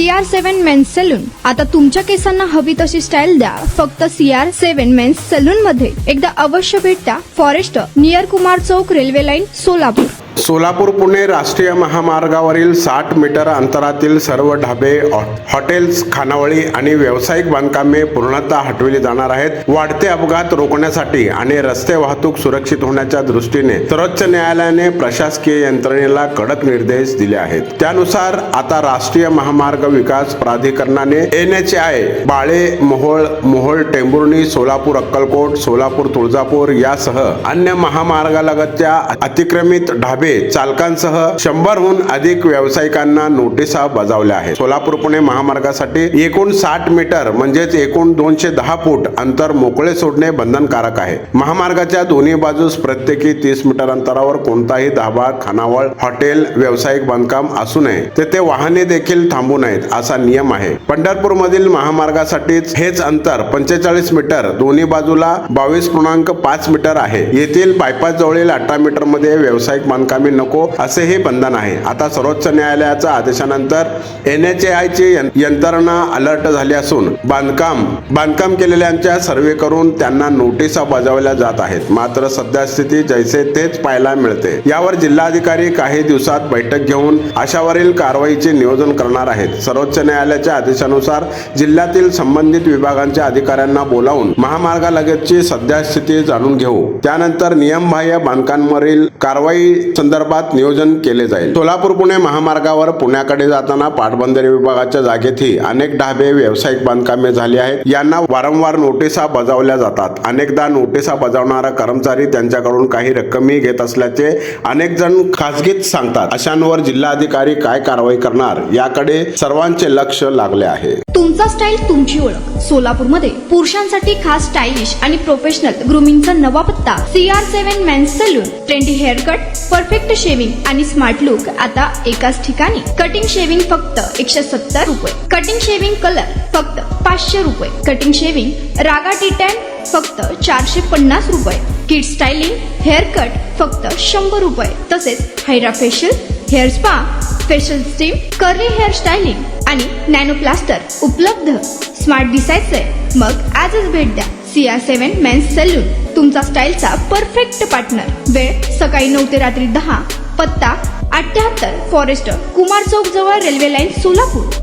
CR7 men's salon. आता तुमच्या केसांना हवी तशी स्टाईल द्या फक्त CR7 मेन्स सलून मध्ये. एकदा अवश्य भेट द्या. फॉरेस्ट नियर कुमार चौक, रेल्वे लाईन, सोलापूर. सोलापूर पुणे राष्ट्रीय महामार्गावरील 60 मीटर अंतरातील सर्व ढाबे, हॉटेल्स, खानावळी आणि व्यावसायिक बांधकामे पूर्णतः हटविली जाणार आहेत. वाढते अपघात रोखण्यासाठी आणि रस्ते वाहतूक सुरक्षित होण्याच्या दृष्टीने सर्वोच्च न्यायालयाने प्रशासकीय यंत्रणेला कडक निर्देश दिले आहेत. त्यानुसार आता राष्ट्रीय महामार्ग विकास प्राधिकरणाने NHAI, बाळे, मोहोळ, टेंभुर्णी, सोलापूर, अक्कलकोट, सोलापूर, तुळजापूर यासह अन्य महामार्गालगतच्या अतिक्रमित ढाबे चालकांसह 100हून अधिक व्यावसायिकांना नोटिसा बजावल्या आहेत. सोलापूर पुणे महामार्गासाठी एकूण 60 मीटर म्हणजेच एकूण 210 फूट अंतर मोकळे सोडणे बंधनकारक आहे. महामार्गाच्या दोन्ही बाजूस प्रत्येकी 30 मीटर अंतरावर कोणताही धाबा, खानावळ, हॉटेल, व्यावसायिक बांधकाम असू नये. तेथे वाहने देखील थांबू नयेत असा नियम आहे. पंढरपूर मधील महामार्गासाठीच हेच अंतर 45 मीटर, दोन्ही बाजूला 22.5 मीटर आहे. येथील बायपास जवळील 18 मीटर मध्ये व्यावसायिक बांधकामे नको असे हे बंधन आहे. आता सर्वोच्च न्यायालयाच्या आदेशानंतर NHAI ची यंत्रणा अलर्ट झाली असून बांधकाम केलेल्यांच्या सर्वे करून त्यांना नोटिसा बजावल्या जात आहेत. मात्र सध्या स्थिती जैसे तेच पाहायला मिळते. यावर जिल्हाधिकारी काही दिवसात बैठक घेऊन अशावरील कारवाईचे नियोजन करणार आहेत. सर्वोच्च न्यायालयाच्या आदेशानुसार जिल्ह्यातील संबंधित विभागांच्या अधिकाऱ्यांना बोलावून महामार्गालगतची सध्या स्थिती जाणून घेऊ. त्यानंतर नियमबाह्य बांधकामावरील कारवाई संदर्भात नियोजन केले जाईल. सोलापूर पुणे महामार्गावर पुण्याकडे जाताना पाटबंधारे विभागाच्या जागेतही अनेक ढाबे, व्यावसायिक बांधकामे झाली आहेत. यांना वारंवार नोटिसा बजावल्या जातात. अनेकदा नोटिसा बजावणारा कर्मचारी त्यांच्याकडून काही रक्कमही घेत असल्याचे अनेक जण खासगीत सांगतात. अशांवर जिल्हाधिकारी काय कारवाई करणार याकडे सर्वांचे लक्ष लागले आहे. तुमचा स्टाईल, तुमची ओळख. सोलापूरमध्ये पुरुषांसाठी खास स्टायलिश आणि प्रोफेशनल ग्रूमिंगचा नवा पत्ता CR7 men's salon. Trendy hair cut, perfect shaving आणि स्मार्ट लुक आता एकाच ठिकाणी. कटिंग शेविंग फक्त 170 रुपये. कटिंग शेविंग कलर फक्त 500 रुपये. कटिंग शेविंग रागा टी10 फक्त 450 रुपये. किड स्टायलिंग हेअर कट फक्त 100 रुपये. तसेच hydra facial, hair spa, facial steam, curly hair styling आणि नॅनो प्लास्टर उपलब्ध. स्मार्ट दिसायचंय मग आजच भेट द्या CR7 मेन्स सलून. तुमचा स्टाईलचा परफेक्ट पार्टनर. वेळ सकाळी 9 ते रात्री 10. पत्ता 78 फॉरेस्ट कुमार चौक जवळ, रेल्वे लाईन, सोलापूर.